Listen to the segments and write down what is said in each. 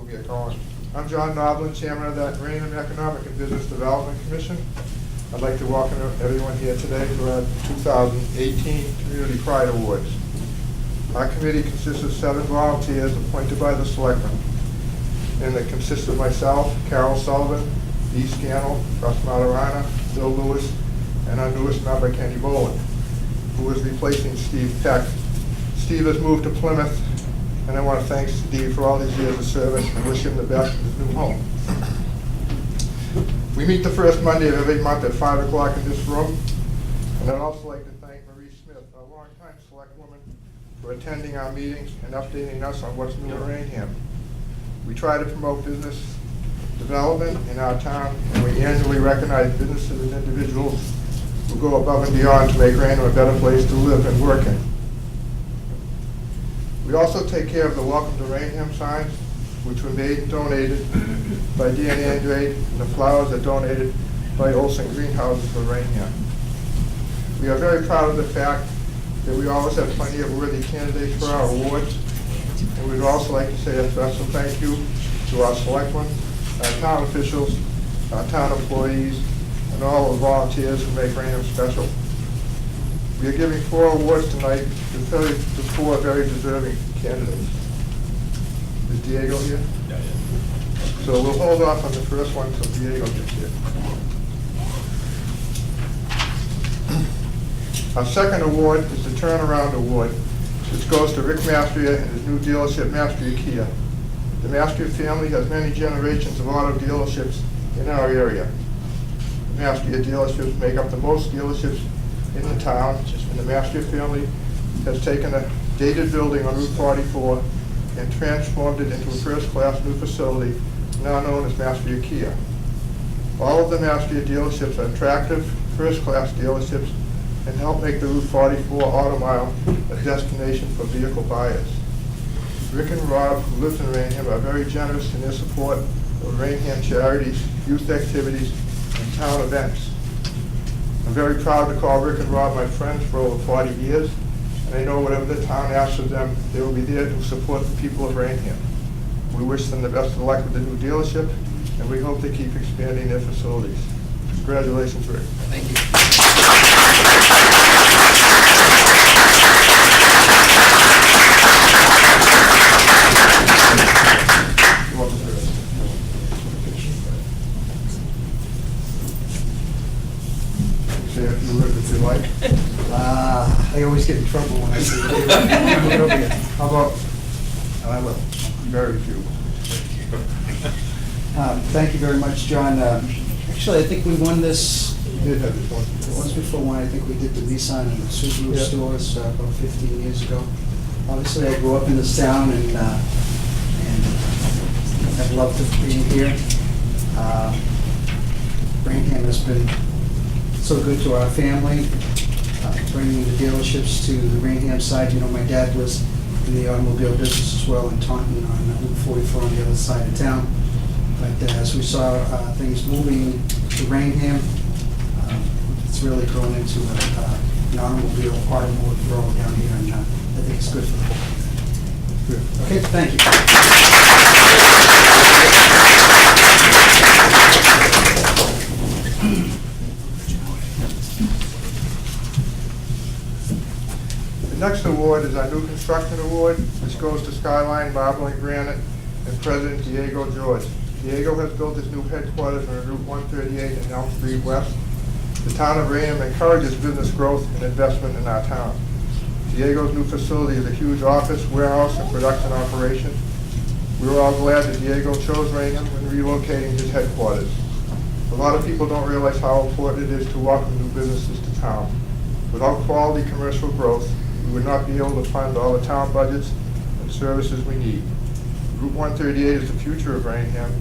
We'll get going. I'm John Noblin, Chairman of the Raynham Economic and Business Development Commission. I'd like to welcome everyone here today to our 2018 Community Pride Awards. Our committee consists of 7 volunteers appointed by the Selectmen, and it consists of myself, Carol Sullivan, Dee Scannell, Russ Matarana, Bill Lewis, and our newest member, Kenny Boland, who is replacing Steve Peck. Steve has moved to Plymouth, and I want to thank Steve for all these years of service and wish him the best in his new home. We meet the first Monday of every month at 5 o'clock in this room, and I'd also like to thank Marie Smith, our longtime select woman, for attending our meetings and updating us on what's new in Raynham. We try to promote business development in our town, and we annually recognize businesses and individuals who go above and beyond to make Raynham a better place to live and work in. We also take care of the Welcome to Raynham signs, which were made and donated by Dan Andrade, and the flowers are donated by Olson Greenhouses for Raynham. We are very proud of the fact that we always have plenty of worthy candidates for our awards, and we'd also like to say a special thank you to our selectmen, our town officials, our town employees, and all the volunteers who make Raynham special. We are giving 4 awards tonight to 4 very deserving candidates. Is Diego here? Yeah. So we'll hold off on the first one until Diego gets here. Our second award is the Turnaround Award, which goes to Rick Mastria and his new dealership, Mastria Kia. The Mastria family has many generations of auto dealerships in our area. The Mastria dealerships make up the most dealerships in the town, and the Mastria family has taken a dated building on Route 44 and transformed it into a first-class new facility, now known as Mastria Kia. All of the Mastria dealerships are attractive, first-class dealerships and help make the Route 44 auto mile a destination for vehicle buyers. Rick and Rob, who live in Raynham, are very generous in their support of Raynham charities, youth activities, and town events. I'm very proud to call Rick and Rob my friends for over 40 years, and I know whatever the town asks of them, they will be there to support the people of Raynham. We wish them the best of luck with the new dealership, and we hope they keep expanding their facilities. Congratulations, Rick. Thank you. Say a few words if you like. I always get in trouble when I say it. How about I will. very few? Thank you very much, John. Actually, I think we won this You did have this one. once before when I think we did the Nissan and the Subaru Yeah. stores about 15 years ago. Obviously, I grew up in this town and I've loved being here. Raynham has been so good to our family, bringing the dealerships to the Raynham side. You know, my dad was in the automobile business as well in Taunton on Route 44 on the other side of town. But as we saw things moving to Raynham, it's really grown into an automobile road down here, and I think it's good for the whole community. Okay, thank you. The next award is our new construction award, which goes to Skyline Marble and Granite and President Diego George. Diego has built his new headquarters on Route 138 and Elm Street West. The town of Raynham encourages business growth and investment in our town. Diego's new facility is a huge office, warehouse, and production operation. We were all glad that Diego chose Raynham when relocating his headquarters. A lot of people don't realize how important it is to welcome new businesses to town. Without quality commercial growth, we would not be able to fund all the town budgets and services we need. Route 138 is the future of Raynham,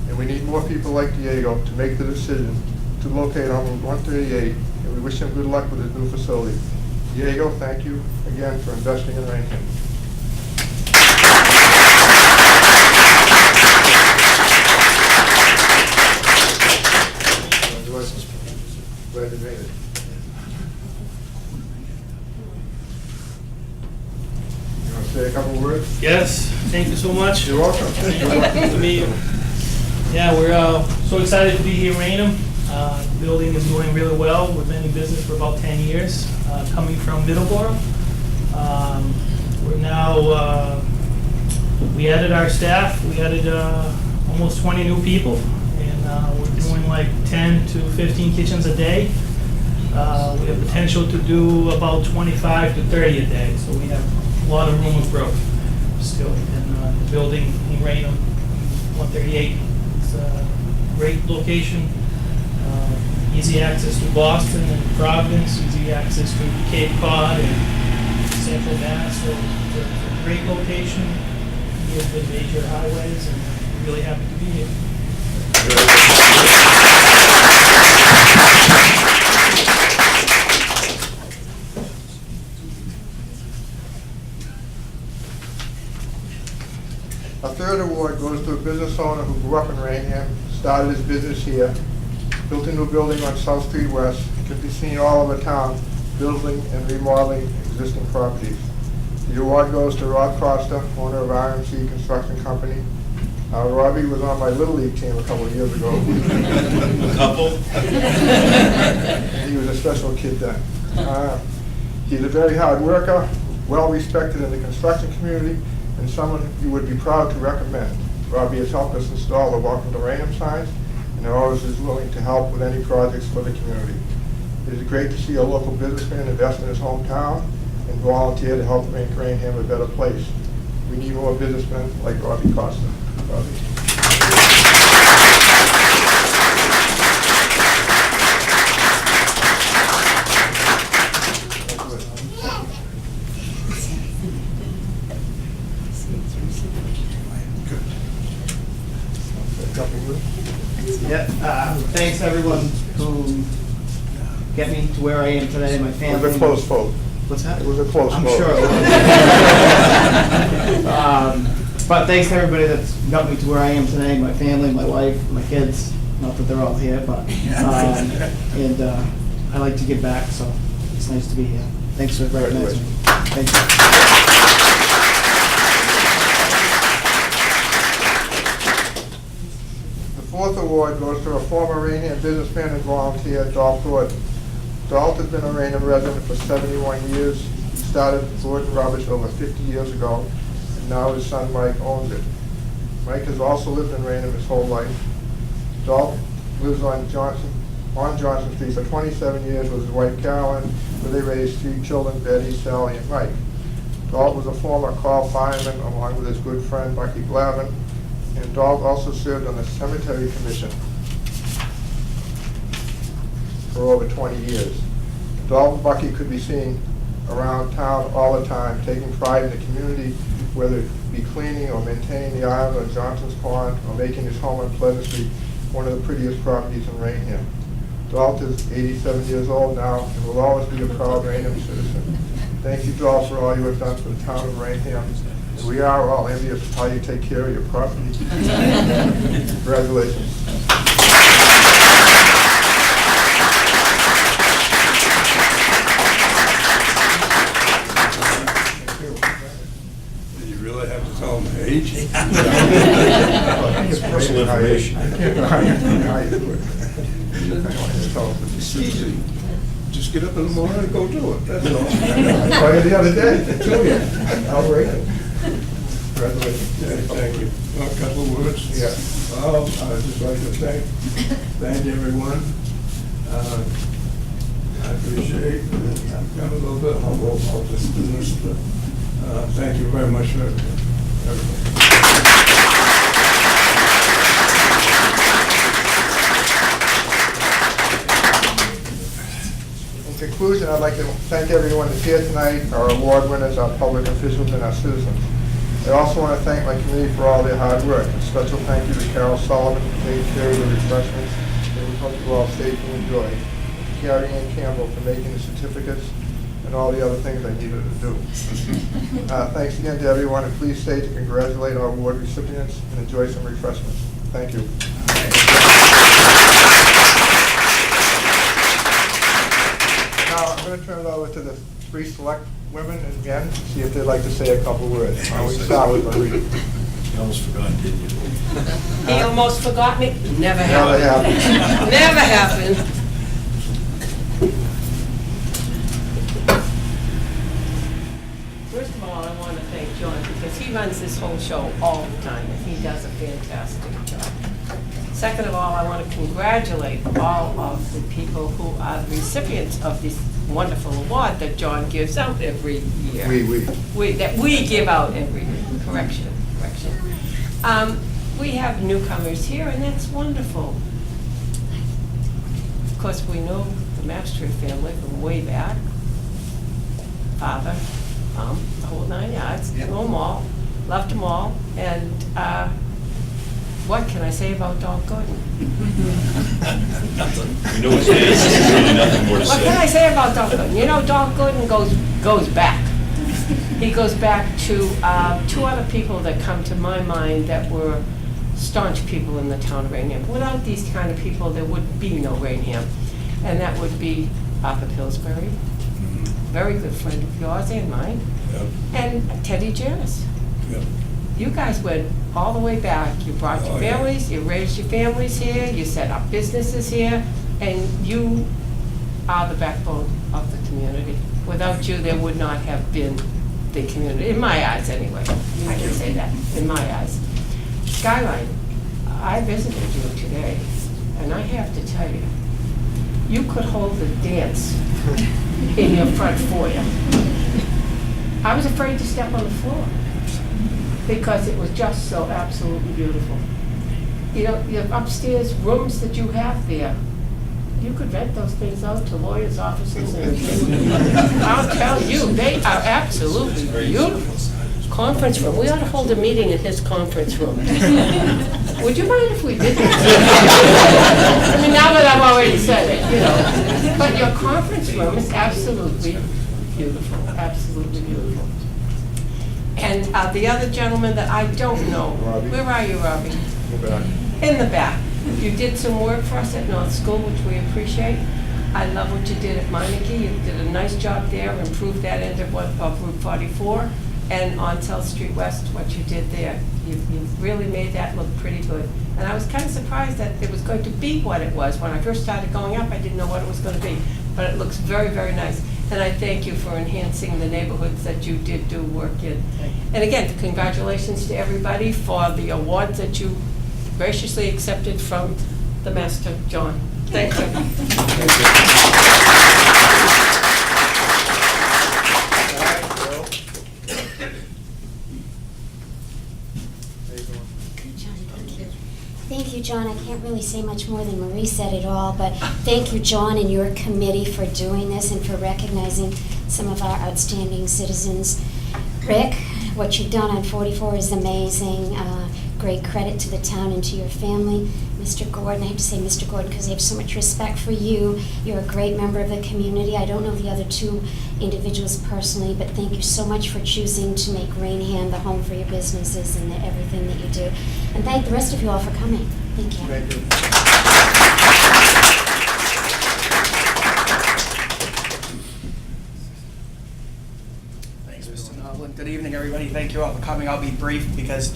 and we need more people like Diego to make the decision to locate on Route 138, and we wish him good luck with his new facility. Diego, thank you again for investing in Raynham. Congratulations. Glad you made it. You want to say a couple words? Yes, thank you so much. You're welcome. Good to meet you. Yeah, we're so excited to be here in Raynham. The building is doing really well. We've been in business for about 10 years, coming from Middleborough. We're now, we added our staff. We added almost 20 new people, and we're doing like 10 to 15 kitchens a day. We have potential to do about 25 to 30 a day, so we have a lot of room of growth still in the building in Raynham, 138. It's a great location, easy access to Boston and Providence, easy access to Cape Cod and Central Mass, so it's a great location near the major highways, and we're really happy to be here. A third award goes to a business owner who grew up in Raynham, started his business here, built a new building on South Street West, can be seen all over town, building and remodeling existing properties. The award goes to Rob Costa, owner of RMC Construction Company. Robbie was on my Little League team a couple of years ago. He was a special kid then. He's a very hard worker, well respected in the construction community, and someone you would be proud to recommend. Robbie has helped us install the Welcome to Raynham signs, and always is willing to help with any projects for the community. It is great to see a local businessman invest in his hometown and volunteer to help make Raynham a better place. We need more businessmen like Robbie Costa. Robbie. Yeah, thanks everyone who get me to where I am today, my It family. was a close vote. What's that? It was a close I'm vote. sure it was. But thanks to everybody that's got me to where I am today, my family, my wife, my kids. Not that they're all here, but, and I like to give back, so it's nice to be here. Thanks for recognizing me. Thank you. The fourth award goes to a former Raynham businessman and volunteer, Dolph Gordon. Dolph has been a Raynham resident for 71 years. He started Gordon Rubbish over 50 years ago, and now his son Mike owns it. Mike has also lived in Raynham his whole life. Dolph lives on Johnson Street for 27 years with his wife Carolyn, where they raised 3 children, Betty, Sally, and Mike. Dolph was a former call fireman along with his good friend Bucky Glavin, and Dolph also served on the Cemetery Commission for over 20 years. Dolph and Bucky could be seen around town all the time, taking pride in the community, whether it be cleaning or maintaining the island on Johnson's Pond or making his home on Pleasant Street one of the prettiest properties in Raynham. Dolph is 87 years old now and will always be a proud Raynham citizen. Thank you, Dolph, for all you have done for the town of Raynham. And we are all envious of how you take care of your property. Congratulations. Do you really have to tell them the age? It's personal information. I can't hide it. It's easy. Just get up in the morning and go do it, that's all. I saw you the other day, the two of you. How great. Congratulations. Yeah, thank you. A couple of words? Yeah. Well, I'd just like to thank everyone. I appreciate, I'm a little bit humble about this business, but thank you very much for everything. In conclusion, I'd like to thank everyone that's here tonight, our award winners, our public officials, and our citizens. I also want to thank my committee for all their hard work. A special thank you to Carol Sullivan for taking care of the refreshments, and we hope you all safely enjoy. Carrie Ann Campbell for making the certificates and all the other things I needed to do. Thanks again to everyone, and please stay to congratulate our award recipients and enjoy some refreshments. Thank you. Now, I'm going to turn it over to the three select women and men, see if they'd like to say a couple words. We start with Marie. You almost forgot, didn't you? He almost forgot me? Never Never happened. happened. Never happened. First of all, I want to thank John because he runs this whole show all the time and he does a fantastic job. Second of all, I want to congratulate all of the people who are the recipients of this wonderful award that John gives out every year. That we give out every year. Correction. We have newcomers here, and that's wonderful. Of course, we know the Mastry family from way back. Father, the whole 9 yards, knew them all, loved them all, and what can I say about Doc Gooden? Nothing. We know his name. There's really nothing more to What can I say. say about Doc Gooden? You know, Doc Gooden goes back. He goes back to two other people that come to my mind that were staunch people in the town of Raynham. Without these kind of people, there would be no Raynham. And that would be Arthur Pillsbury, very good friend of yours and mine, Yep. and Teddy Janis. Yep. You guys went all the way back. You brought your Oh, yeah. families, you raised your families here, you set up businesses here, and you are the backbone of the community. Without you, there would not have been the community, in my eyes anyway. I can say that, in my eyes. Skyline, I visited you today, and I have to tell you, you could hold the dance in your front foyer. I was afraid to step on the floor because it was just so absolutely beautiful. You know, your upstairs rooms that you have there, you could rent those things out to lawyers' offices and I'll tell you, they are absolutely beautiful. Conference room, we ought to hold a meeting in his conference room. Would you mind if we did that? I mean, now that I've already said it, you know. But your conference room is absolutely beautiful, absolutely beautiful. And the other gentleman that I don't know, Robbie. where are you, Robbie? Go back. In the back. You did some work for us at North School, which we appreciate. I love what you did at Meineke. You did a nice job there, improved that end of Route 44. And on South Street West, what you did there. You really made that look pretty good. And I was kind of surprised that it was going to be what it was. When I first started going up, I didn't know what it was going to be. But it looks very, very nice. And I thank you for enhancing the neighborhoods that you did do work in. And again, congratulations to everybody for the awards that you graciously accepted from the Master, John. Thank you. Thank you, John. I can't really say much more than Marie said it all, but thank you, John, and your committee for doing this and for recognizing some of our outstanding citizens. Rick, what you've done on 44 is amazing. Great credit to the town and to your family. Mr. Gordon, I have to say Mr. Gordon because I have so much respect for you. You're a great member of the community. I don't know the other two individuals personally, but thank you so much for choosing to make Raynham the home for your businesses and everything that you do. And thank the rest of you all for coming. Thank you. Thank you. Thanks, Mr. Nolan. Good evening, everybody. Thank you all for coming. I'll be brief because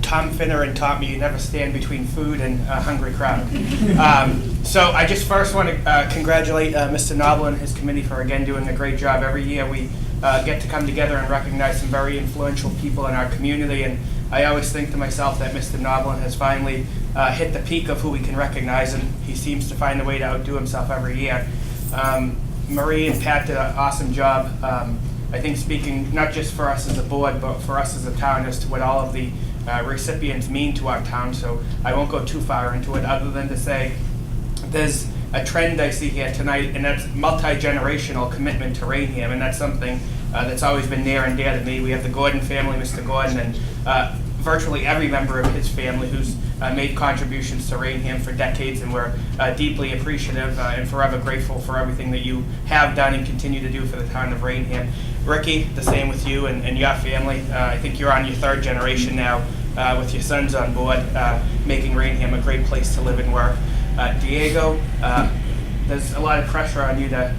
Tom Finneran taught me you never stand between food and a hungry crowd. So I just first want to congratulate Mr. Noble and his committee for, again, doing a great job. Every year we get to come together and recognize some very influential people in our community, and I always think to myself that Mr. Noblin has finally hit the peak of who we can recognize, and he seems to find a way to outdo himself every year. Marie and Pat did an awesome job, I think, speaking not just for us as a board, but for us as a town as to what all of the recipients mean to our town. So I won't go too far into it other than to say there's a trend I see here tonight, and that's multi-generational commitment to Raynham, and that's something that's always been near and dear to me. We have the Gordon family, Mr. Gordon, and virtually every member of his family who's made contributions to Raynham for decades, and we're deeply appreciative and forever grateful for everything that you have done and continue to do for the town of Raynham. Ricky, the same with you and your family. I think you're on your third generation now with your sons on board, making Raynham a great place to live and work. Diego, there's a lot of pressure on you to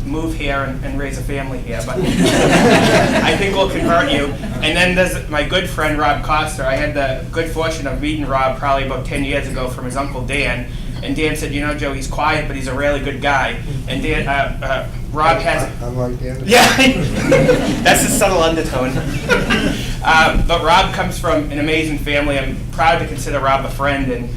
move here and raise a family here, but I think we'll convert you. And then there's my good friend Rob Coster. I had the good fortune of meeting Rob probably about 10 years ago from his uncle Dan. And Dan said, you know, Joe, he's quiet, but he's a really good guy. And Dan, Rob has... Unlike Dan. Yeah, that's a subtle undertone. But Rob comes from an amazing family. I'm proud to consider Rob a friend, and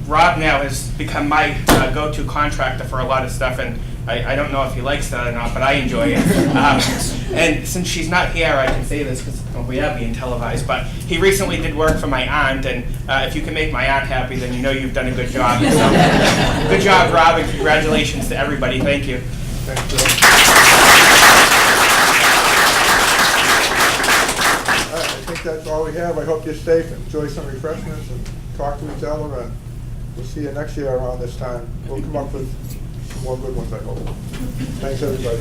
Rob now has become my go-to contractor for a lot of stuff, and I don't know if he likes that or not, but I enjoy it. And since she's not here, I can say this because we are being televised, but he recently did work for my aunt, and if you can make my aunt happy, then you know you've done a good job. So, good job, Rob, and congratulations to everybody. Thank you. Thanks, Joe. All right, I think that's all we have. I hope you're safe, enjoy some refreshments, and talk to each other, and we'll see you next year around this time. We'll come up with some more good ones, I hope. Thanks, everybody.